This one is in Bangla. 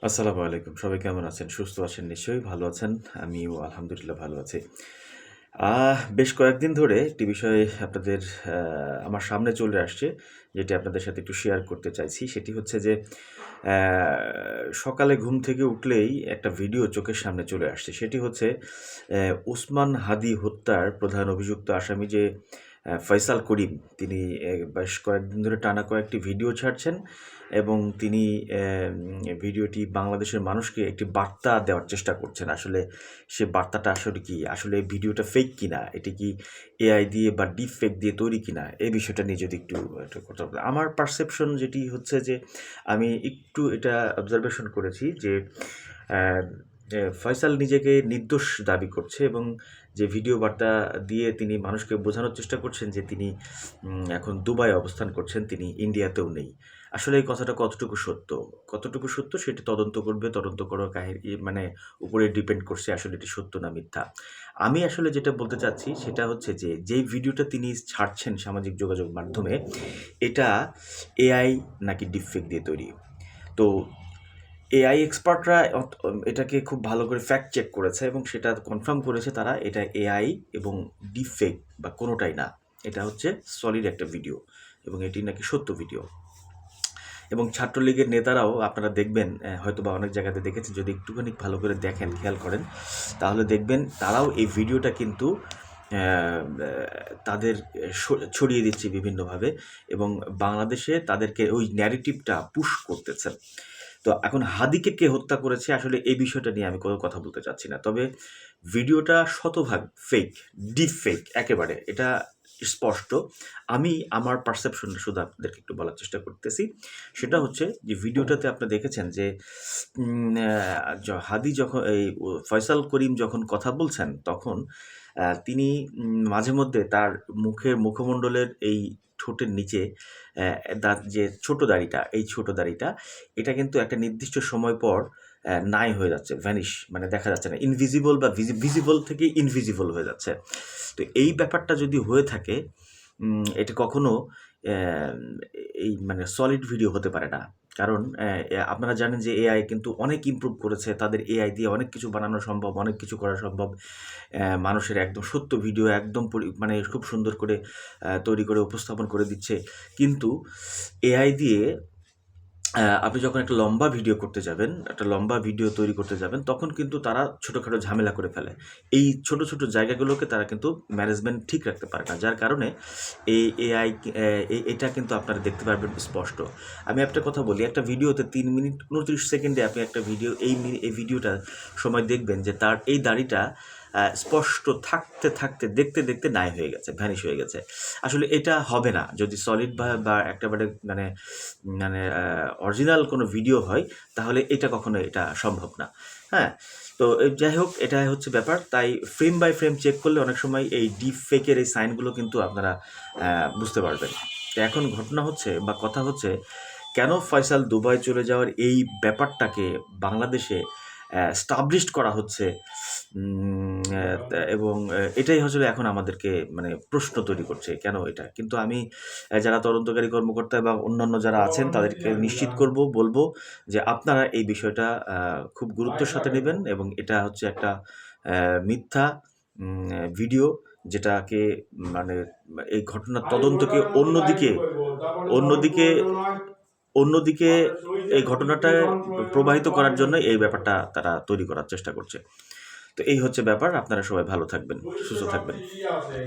আসসালামু আলাইকুম। সবাই কেমন আছেন? সুস্থ আছেন নিশ্চয়ই? ভালো আছেন? আমিও আলহামদুলিল্লাহ ভালো আছি। বেশ কয়েকদিন ধরে একটি বিষয় আপনাদের আমার সামনে চলে আসছে, যেটি আপনাদের সাথে একটু শেয়ার করতে চাইছি। সেটি হচ্ছে যে অ্যা সকালে ঘুম থেকে উঠলেই একটা ভিডিও চোখের সামনে চলে আসছে। সেটি হচ্ছে ওসমান হাদি হত্যার প্রধান অভিযুক্ত আসামি যে ফয়সাল করিম, তিনি বেশ কয়েকদিন ধরে টানা কয়েকটি ভিডিও ছাড়ছেন এবং তিনি ভিডিওটি বাংলাদেশের মানুষকে একটি বার্তা দেওয়ার চেষ্টা করছেন। আসলে সে বার্তাটা আসলে কি? আসলে এই ভিডিওটা ফেক কিনা? এটি কি এআই দিয়ে বা ডিপ ফেক দিয়ে তৈরি কিনা? এই বিষয়টা নিয়ে যদি একটু কথা বলেন। আমার পারসেপশন যেটি হচ্ছে যে, আমি একটু এটা অবজারভেশন করেছি যে অ্যা ফয়সাল নিজেকে নির্দোষ দাবি করছে এবং যে ভিডিও বার্তা দিয়ে তিনি মানুষকে বোঝানোর চেষ্টা করছেন যে তিনি এখন দুবাইয়ে অবস্থান করছেন, তিনি ইন্ডিয়াতেও নেই। আসলে এই কথাটা কতটুকু সত্য? কতটুকু সত্য সেটি তদন্ত করবে, তদন্ত করার মানে উপরে ডিপেন্ড করছে আসলে এটি সত্য না মিথ্যা। আমি আসলে যেটা বলতে চাচ্ছি সেটা হচ্ছে যে, যেই ভিডিওটা তিনি ছাড়ছেন সামাজিক যোগাযোগ মাধ্যমে, এটা এআই নাকি ডিপফেক দিয়ে তৈরি। তো এআই এক্সপার্টরা এটাকে খুব ভালো করে ফ্যাক্ট চেক করেছে এবং সেটা কনফার্ম করেছে তারা, এটা এআই এবং ডিপফেক বা কোনোটাই না। এটা হচ্ছে সলিড একটা ভিডিও এবং এটি নাকি সত্য ভিডিও। এবং ছাত্রলীগের নেতারাও আপনারা দেখবেন, হয়তোবা অনেক জায়গাতে দেখেছেন, যদি একটুখানি ভালো করে দেখেন, খেয়াল করেন, তাহলে দেখবেন তারাও এই ভিডিওটা কিন্তু তাদের ছড়িয়ে দিচ্ছে বিভিন্নভাবে এবং বাংলাদেশে তাদেরকে ওই ন্যারেটিভটা পুশ করতেছেন। তো এখন হাদিকে কে হত্যা করেছে আসলে এই বিষয়টা নিয়ে আমি কোনো কথা বলতে চাচ্ছি না। তবে ভিডিওটা শতভাগ ফেক, ডিপ ফেক একেবারে। এটা স্পষ্ট। আমি আমার পারসেপশনটা শুধু আপনাদেরকে একটু বলার চেষ্টা করতেছি। সেটা হচ্ছে যে ভিডিওটাতে আপনারা দেখেছেন যে হাদি যখন ফয়সাল করিম যখন কথা বলছেন তখন তিনি মাঝে মধ্যে তার মুখমণ্ডলের এই ঠোঁটের নিচে যে ছোট দাড়িটা, এই ছোট দাড়িটা, এটা কিন্তু একটা নির্দিষ্ট সময় পর নাই হয়ে যাচ্ছে, ভ্যানিশ, মানে দেখা যাচ্ছে না। ইনভিজিবল বা ভিজিবল থেকে ইনভিজিবল হয়ে যাচ্ছে। তো এই ব্যাপারটা যদি হয়ে থাকে, এটা কখনো এই মানে সলিড ভিডিও হতে পারে না। কারণ আপনারা জানেন যে এআই কিন্তু অনেক ইমপ্রুভ করেছে। তাদের এআই দিয়ে অনেক কিছু বানানো সম্ভব, অনেক কিছু করা সম্ভব। মানুষের একদম সত্য ভিডিও একদম মানে খুব সুন্দর করে তৈরি করে উপস্থাপন করে দিচ্ছে। কিন্তু এআই দিয়ে আপনি যখন একটা লম্বা ভিডিও করতে যাবেন, একটা লম্বা ভিডিও তৈরি করতে যাবেন, তখন কিন্তু তারা ছোটোখাটো ঝামেলা করে ফেলে। এই ছোট, ছোট জায়গাগুলোকে তারা কিন্তু ম্যানেজমেন্ট ঠিক রাখতে পারে না। যার কারণে এই এআই এটা কিন্তু আপনারা দেখতে পারবেন স্পষ্ট। আমি একটা কথা বলি, একটা ভিডিওতে ৩ মিনিট ২৯ সেকেন্ডে আপনি একটা ভিডিও এই ভিডিওটার সময় দেখবেন যে তার এই দাড়িটা স্পষ্ট থাকতে দেখতে নাই হয়ে গেছে, ভ্যানিশ হয়ে গেছে। আসলে এটা হবে না যদি সলিড বা একেবারে মানে মানে অরিজিনাল কোনো ভিডিও হয়, তাহলে এটা কখনো এটা সম্ভব না। হ্যাঁ? তো যাই হোক, এটাই হচ্ছে ব্যাপার। তাই ফ্রেম বাই ফ্রেম চেক করলে অনেক সময় এই ডিপ ফেকের এই সাইনগুলো কিন্তু আপনারা বুঝতে পারবেন। তো এখন ঘটনা হচ্ছে বা কথা হচ্ছে, কেন ফয়সাল দুবাই চলে যাওয়ার এই ব্যাপারটাকে বাংলাদেশে স্টাবলিশড করা হচ্ছে, এবং এটাই আসলে এখন আমাদেরকে মানে প্রশ্ন তৈরি করছে, কেন এটা? কিন্তু আমি যারা তদন্তকারী কর্মকর্তা এবং অন্যান্য যারা আছেন তাদেরকে নিশ্চিত বলবো যে আপনারা এই বিষয়টা খুব গুরুত্বের সাথে নেবেন এবং এটা হচ্ছে একটা মিথ্যা ভিডিও, যেটাকে মানে এই ঘটনার তদন্তকে অন্যদিকে অন্যদিকে এই ঘটনাটা প্রবাহিত করার জন্য এই ব্যাপারটা তারা তৈরি করার চেষ্টা করছে। তো এই হচ্ছে ব্যাপার। আপনারা সবাই ভালো থাকবেন, সুস্থ থাকবেন।